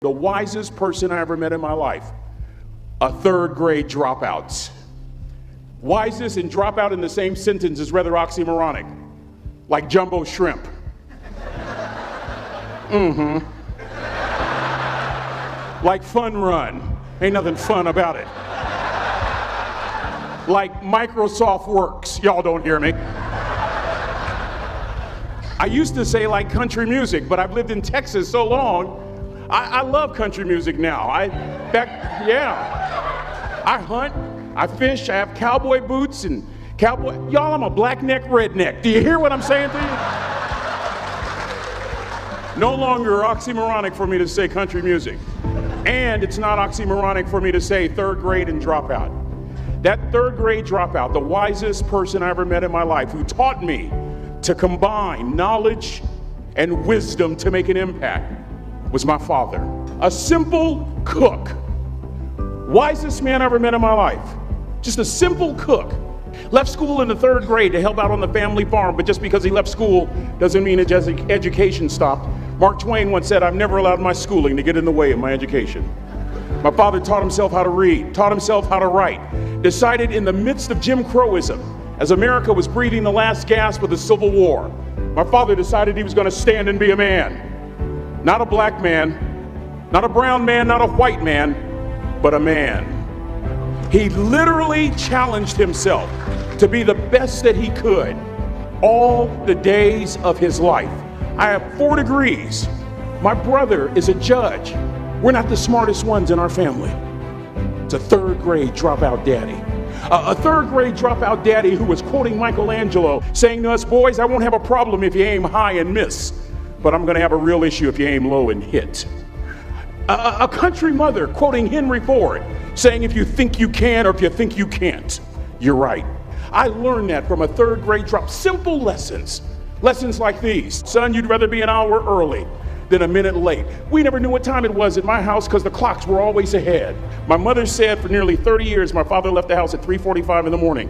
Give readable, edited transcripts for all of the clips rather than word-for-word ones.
the wisest person I ever met in my life, a third grade dropout. Wisest and dropout in the same sentence is rather oxymoronic, like jumbo shrimp. Like fun run, ain't nothing fun about it. Like Microsoft Works, y'all don't hear me. I used to say like country music, but I've lived in Texas so long, I love country music now. I hunt, I fish, I have cowboy boots and cowboy, y'all, I'm a black neck redneck. Do you hear what I'm saying to you? No longer oxymoronic for me to say country music. And it's not oxymoronic for me to say third grade and dropout. That third grade dropout, the wisest person I ever met in my life, who taught me to combine knowledge and wisdom to make an impact, was my father. A simple cook. Wisest man I ever met in my life. Just a simple cook. Left school in the third grade to help out on the family farm, but just because he left school doesn't mean his education stopped. Mark Twain once said, "I've never allowed my schooling to get in the way of my education." My father taught himself how to read, taught himself how to write, decided in the midst of Jim Crowism, as America was breathing the last gasp of the Civil War, my father decided he was going to stand and be a man. Not a black man, not a brown man, not a white man, but a man. He literally challenged himself to be the best that he could all the days of his life. I have 4 degrees. My brother is a judge. We're not the smartest ones in our family. It's a third grade dropout daddy. A third grade dropout daddy who was quoting Michelangelo, saying to us, "Boys, I won't have a problem if you aim high and miss, but I'm going to have a real issue if you aim low and hit." A country mother quoting Henry Ford, saying, "If you think you can or if you think you can't, you're right." I learned that from a third grade drop. Simple lessons. Lessons like these. Son, you'd rather be an hour early than a minute late. We never knew what time it was at my house because the clocks were always ahead. My mother said for nearly 30 years my father left the house at 3:45 in the morning.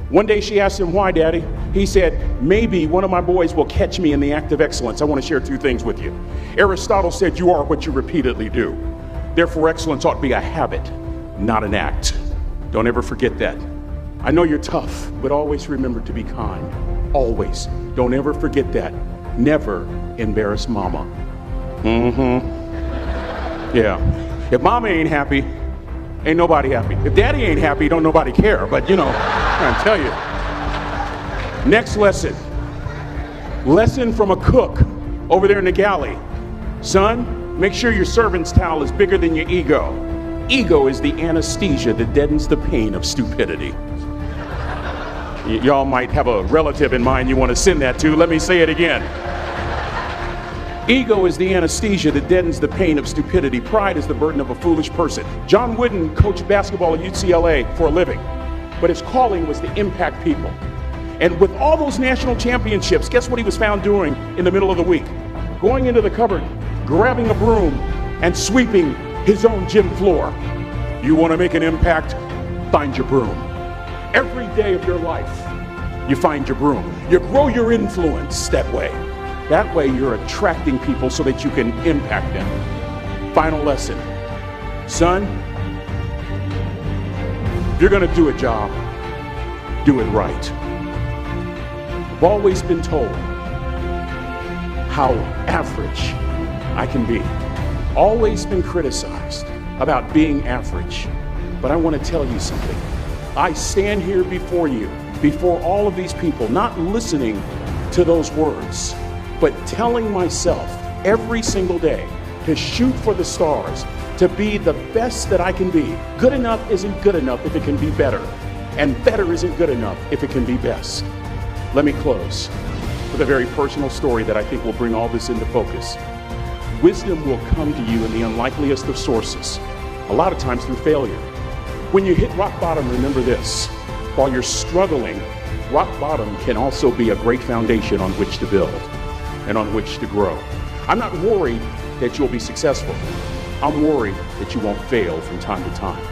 One day she asked him, "Why, Daddy?" He said, "Maybe one of my boys will catch me in the act of excellence. I want to share 2 things with you. Aristotle said you are what you repeatedly do. Therefore, excellence ought to be a habit, not an act." Don't ever forget that. I know you're tough, but always remember to be kind. Always. Don't ever forget that. Never embarrass mama. Yeah. If mama ain't happy, ain't nobody happy. If daddy ain't happy, don't nobody care. But you know, I'm trying to tell you. Next lesson. Lesson from a cook over there in the galley. Son, make sure your servant's towel is bigger than your ego. Ego is the anesthesia that deadens the pain of stupidity. Y'all might have a relative in mind you want to send that to. Let me say it again. Ego is the anesthesia that deadens the pain of stupidity. Pride is the burden of a foolish person. John Wooden coached basketball at UCLA for a living, but his calling was to impact people. And with all those national championships, guess what he was found doing in the middle of the week? Going into the cupboard, grabbing a broom, and sweeping his own gym floor. You want to make an impact? Find your broom. Every day of your life, you find your broom. You grow your influence that way. That way you're attracting people so that you can impact them. Final lesson. Son, if you're going to do a job, do it right. I've always been told how average I can be. Always been criticized about being average. But I want to tell you something. I stand here before you, before all of these people, not listening to those words, but telling myself every single day to shoot for the stars, to be the best that I can be. Good enough isn't good enough if it can be better, and better isn't good enough if it can be best. Let me close with a very personal story that I think will bring all this into focus. Wisdom will come to you in the unlikeliest of sources, a lot of times through failure. When you hit rock bottom, remember this. While you're struggling, rock bottom can also be a great foundation on which to build and on which to grow. I'm not worried that you'll be successful. I'm worried that you won't fail from time to time.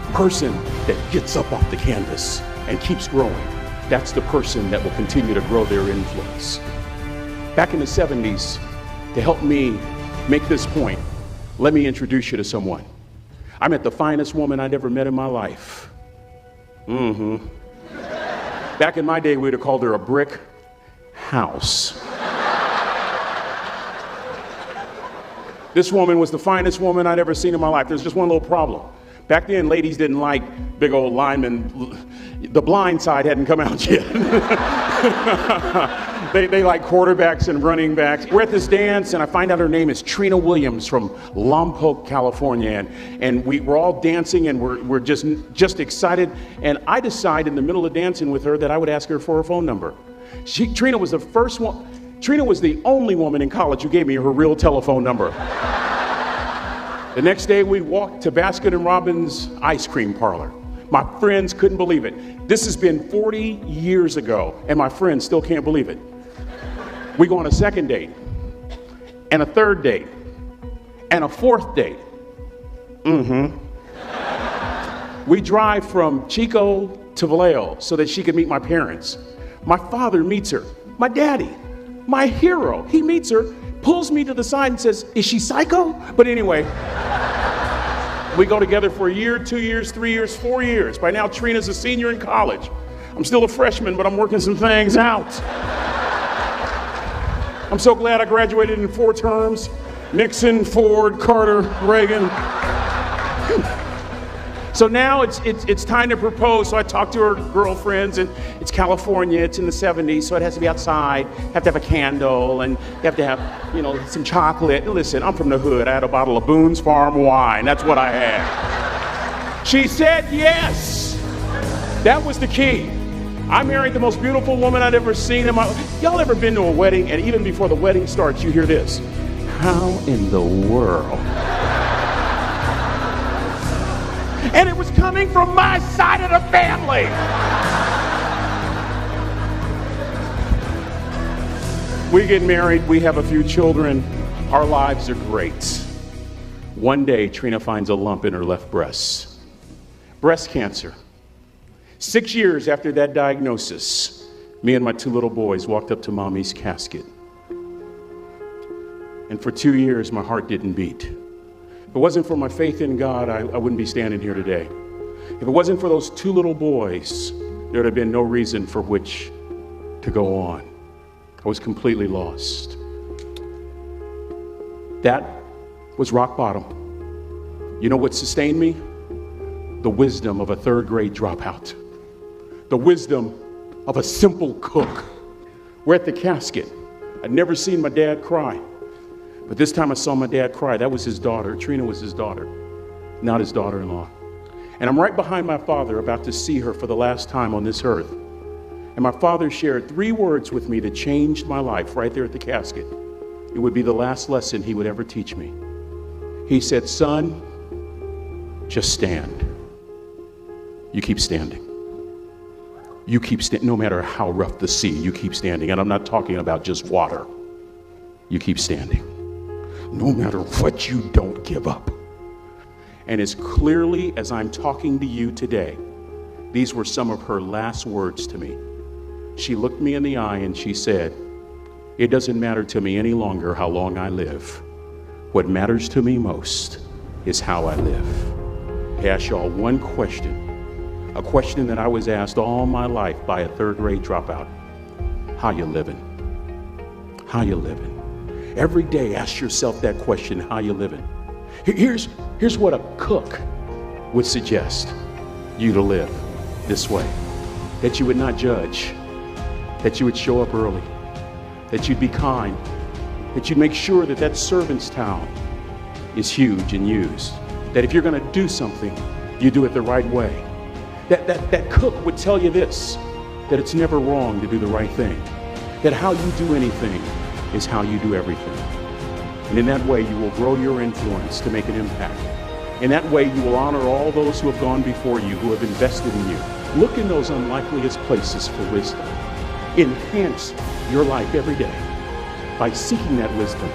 The person that gets up off the canvas and keeps growing, that's the person that will continue to grow their influence. Back in the 70s, to help me make this point, let me introduce you to someone. I met the finest woman I'd ever met in my life. Back in my day, we'd have called her a brick house. This woman was the finest woman I'd ever seen in my life. There's just one little problem. Back then, ladies didn't like big old linemen. The Blind Side hadn't come out yet. They like quarterbacks and running backs. We're at this dance, and I find out her name is Trina Williams from Lompoc, California. And we're all dancing, and we're just excited. And I decide in the middle of dancing with her that I would ask her for her phone number. Trina was the first one. Trina was the only woman in college who gave me her real telephone number. The next day, we walked to Baskin & Robbins ice cream parlor. My friends couldn't believe it. This has been 40 years ago, and my friends still can't believe it. We go on a second date, and a third date, and a fourth date. We drive from Chico to Vallejo so that she could meet my parents. My father meets her. My daddy, my hero, he meets her, pulls me to the side and says, "Is she psycho?" But anyway, we go together for a year, 2 years, 3 years, 4 years. By now, Trina's a senior in college. I'm still a freshman, but I'm working some things out. I'm so glad I graduated in 4 terms. Nixon, Ford, Carter, Reagan. So now it's time to propose. So I talk to her girlfriends, and it's California, it's in the 70s, so it has to be outside. You have to have a candle, and you have to have, some chocolate. And listen, I'm from the hood. I had a bottle of Boone's Farm wine. That's what I had. She said yes. That was the key. I married the most beautiful woman I'd ever seen in my life. Y'all ever been to a wedding, and even before the wedding starts, you hear this? How in the world? And it was coming from my side of the family. We get married, we have a few children, our lives are great. One day, Trina finds a lump in her left breast. Breast cancer. 6 years after that diagnosis, me and my 2 little boys walked up to Mommy's casket. And for 2 years, my heart didn't beat. If it wasn't for my faith in God, I wouldn't be standing here today. If it wasn't for those 2 little boys, there would have been no reason for which to go on. I was completely lost. That was rock bottom. You know what sustained me? The wisdom of a 3rd grade dropout. The wisdom of a simple cook. We're at the casket. I'd never seen my dad cry. But this time I saw my dad cry. That was his daughter. Trina was his daughter, not his daughter-in-law. And I'm right behind my father, about to see her for the last time on this earth. And my father shared 3 words with me that changed my life right there at the casket. It would be the last lesson he would ever teach me. He said, "Son, just stand. You keep standing. You keep standing, no matter how rough the sea, you keep standing." And I'm not talking about just water. You keep standing. No matter what, you don't give up. And as clearly as I'm talking to you today, these were some of her last words to me. She looked me in the eye and she said, "It doesn't matter to me any longer how long I live. What matters to me most is how I live." I ask y'all one question, a question that I was asked all my life by a 3rd grade dropout. How you living? How you living? Every day, ask yourself that question, how you living? Here's what a cook would suggest you to live this way. That you would not judge, that you would show up early, that you'd be kind, that you'd make sure that that servant's towel is huge and used, that if you're gonna do something, you do it the right way. That cook would tell you this, that it's never wrong to do the right thing, that how you do anything is how you do everything. And in that way, you will grow your influence to make an impact. In that way, you will honor all those who have gone before you, who have invested in you. Look in those unlikeliest places for wisdom. Enhance your life every day by seeking that wisdom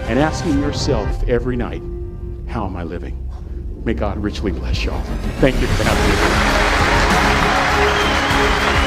and asking yourself every night, how am I living? May God richly bless y'all. Thank you for having me.